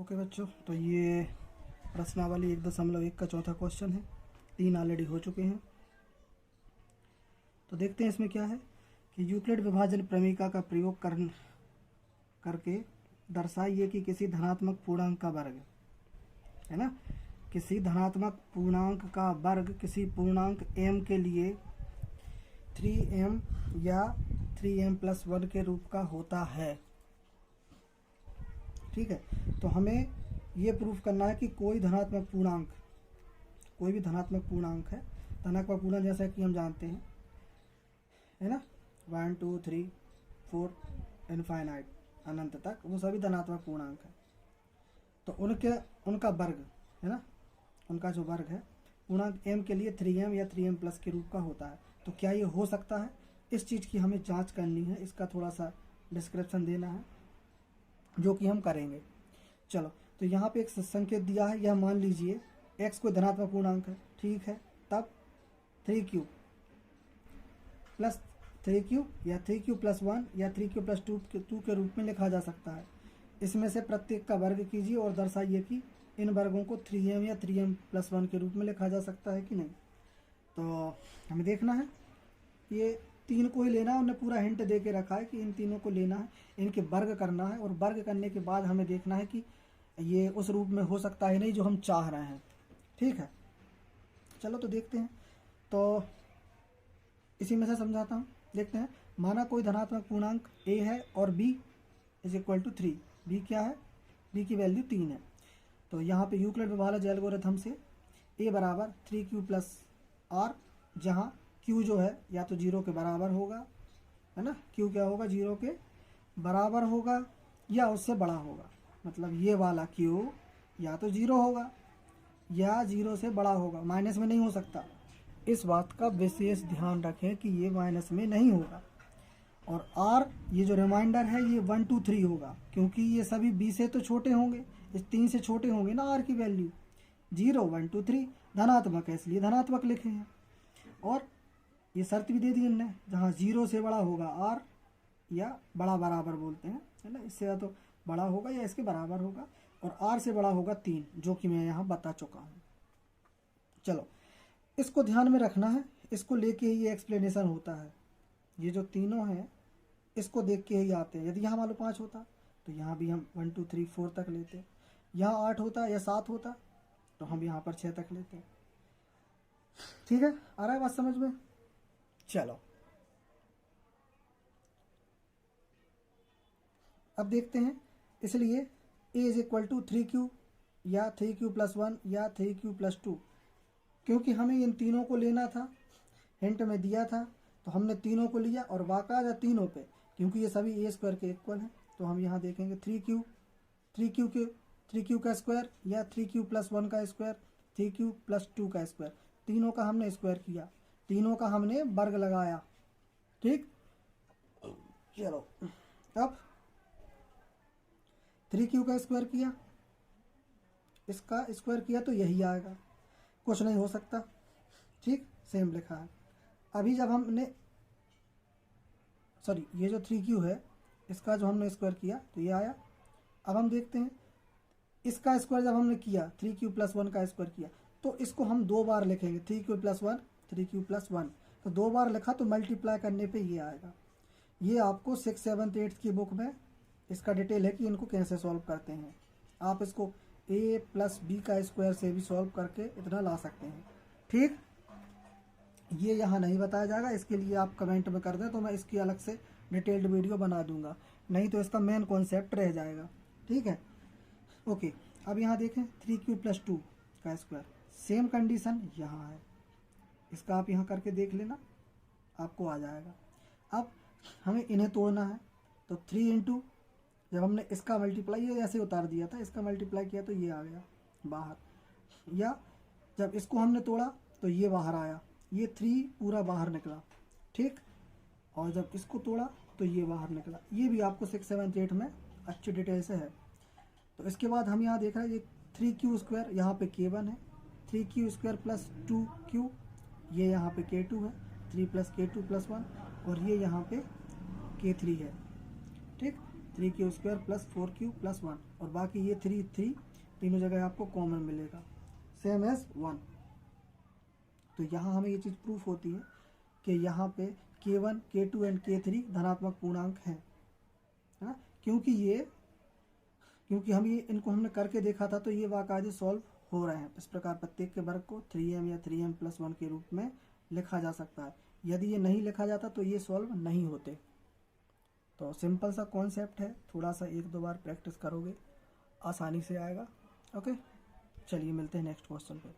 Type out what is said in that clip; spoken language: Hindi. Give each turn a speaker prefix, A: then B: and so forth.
A: ओके बच्चों, तो ये प्रश्नावली 1.1 का चौथा क्वेश्चन है। 3 ऑलरेडी हो चुके हैं। तो देखते हैं इसमें क्या है कि यूक्लिड विभाजन प्रमेय का प्रयोग करके दर्शाइए कि किसी धनात्मक पूर्णांक का वर्ग है ना, किसी धनात्मक पूर्णांक का वर्ग किसी पूर्णांक m के लिए 3m या 3m+1 के रूप का होता है। ठीक है, तो हमें ये प्रूफ करना है कि कोई भी धनात्मक पूर्णांक है। धनात्मक पूर्णांक जैसा कि हम जानते हैं, है ना, 1 2 3 4 इनफाइनाइट, अनंत तक, वो सभी धनात्मक पूर्णांक है। तो उनका वर्ग है ना, उनका जो वर्ग है पूर्णांक m के लिए 3m या 3m+ के रूप का होता है। तो क्या ये हो सकता है? इस चीज़ की हमें जांच करनी है, इसका थोड़ा सा डिस्क्रिप्शन देना है, जो कि हम करेंगे। चलो, तो यहाँ पे एक संकेत दिया है, यह मान लीजिए x कोई धनात्मक पूर्णांक है। ठीक है, तब 3q या 3q+1 या 3q+2 के रूप में लिखा जा सकता है। इसमें से प्रत्येक का वर्ग कीजिए और दर्शाइए कि इन वर्गों को 3m या 3m+1 के रूप में लिखा जा सकता है कि नहीं। तो हमें देखना है, ये 3 को ही लेना है। उन्हें पूरा हिंट दे के रखा है कि इन तीनों को लेना है, इनके वर्ग करना है, और वर्ग करने के बाद हमें देखना है कि ये उस रूप में हो सकता है नहीं जो हम चाह रहे हैं। ठीक है, चलो तो देखते हैं। तो इसी में से समझाता हूँ, देखते हैं। माना कोई धनात्मक पूर्णांक a है और b = 3। b क्या है? b की वैल्यू 3 है। तो यहाँ पे यूक्लिड विभाजन एल्गोरिथम से a बराबर 3q+r, जहाँ q जो है या तो 0 के बराबर होगा, है ना, q क्या होगा? 0 के बराबर होगा या उससे बड़ा होगा। मतलब ये वाला q या तो 0 होगा या 0 से बड़ा होगा, माइनस में नहीं हो सकता। इस बात का विशेष ध्यान रखें कि ये माइनस में नहीं होगा। और r, ये जो रिमाइंडर है, ये 1 2 3 होगा, क्योंकि ये सभी b से तो छोटे होंगे, इस 3 से छोटे होंगे ना r की वैल्यू। 0 1 2 3 धनात्मक है, इसलिए धनात्मक लिखे हैं। और ये शर्त भी दे दी इनने, जहाँ 0 से बड़ा होगा r या बड़ा बराबर बोलते हैं, है ना, इससे या तो बड़ा होगा या इसके बराबर होगा, और r से बड़ा होगा 3, जो कि मैं यहाँ बता चुका हूँ। चलो, इसको ध्यान में रखना है, इसको लेके ही ये एक्सप्लेनेशन होता है। ये जो तीनों हैं इसको देख के ही आते हैं। यदि यहाँ मान लो 5 होता तो यहाँ भी हम 1 2 3 4 तक लेते। यहाँ 8 होता या 7 होता तो हम यहाँ पर 6 तक लेते। ठीक है, आ रहा है बात समझ में? चलो, अब देखते हैं। इसलिए a = 3q या 3q+1 या 3q+2, क्योंकि हमें इन तीनों को लेना था, हिंट में दिया था, तो हमने तीनों को लिया और बाकायदा तीनों पे, क्योंकि ये सभी a² के इक्वल हैं। तो हम यहाँ देखेंगे 3q का स्क्वायर या 3q+1 का स्क्वायर, 3q+2 का स्क्वायर, तीनों का हमने स्क्वायर किया, तीनों का हमने वर्ग लगाया। ठीक, चलो, अब 3q का स्क्वायर किया, इसका स्क्वायर किया, तो यही आएगा, कुछ नहीं हो सकता। ठीक, सेम लिखा है। अभी जब हमने ये जो 3q है, इसका जो हमने स्क्वायर किया तो ये आया। अब हम देखते हैं, इसका स्क्वायर जब हमने किया, 3q+1 का स्क्वायर किया, तो इसको हम 2 बार लिखेंगे, 3q+1 तो 2 बार लिखा तो मल्टीप्लाई करने पे ये आएगा। ये आपको 6th 7th 8th की बुक में इसका डिटेल है कि इनको कैसे सॉल्व करते हैं। आप इसको a+b का स्क्वायर से भी सॉल्व करके इतना ला सकते हैं। ठीक, ये यहाँ नहीं बताया जाएगा, इसके लिए आप कमेंट में कर दें तो मैं इसकी अलग से डिटेल्ड वीडियो बना दूंगा, नहीं तो इसका मेन कॉन्सेप्ट रह जाएगा। ठीक है, ओके। अब यहाँ देखें 3q+2 का स्क्वायर, सेम कंडीशन यहाँ है, इसका आप यहाँ करके देख लेना, आपको आ जाएगा। अब हमें इन्हें तोड़ना है, तो 3 जब हमने इसका मल्टीप्लाई ऐसे उतार दिया था, इसका मल्टीप्लाई किया तो ये आ गया बाहर, या जब इसको हमने तोड़ा तो ये बाहर आया, ये 3 पूरा बाहर निकला। ठीक, और जब इसको तोड़ा तो ये बाहर निकला। ये भी आपको 6th 7th 8th में अच्छी डिटेल से है। तो इसके बाद हम यहाँ देख रहे हैं, ये 3q², यहाँ पे k1 है, 3q² + 2q, ये यहाँ पे k2 है, 3 + k2 + 1, और ये यहाँ पे k3 है। ठीक, 3q² प्लस 4q+1 और बाकी ये 3 तीनों जगह आपको कॉमन मिलेगा, सेम एज 1। तो यहाँ हमें ये चीज़ प्रूफ होती है कि यहाँ पे k1, k2 एंड k3 धनात्मक पूर्णांक हैं, है, क्योंकि हम ये इनको हमने करके देखा था, तो ये बाकायदे सॉल्व हो रहे हैं। इस प्रकार प्रत्येक के वर्ग को 3m या 3m+1 के रूप में लिखा जा सकता है। यदि ये नहीं लिखा जाता तो ये सॉल्व नहीं होते। तो सिंपल सा कॉन्सेप्ट है, थोड़ा सा 1-2 बार प्रैक्टिस करोगे आसानी से आएगा। ओके, चलिए मिलते हैं नेक्स्ट क्वेश्चन पे।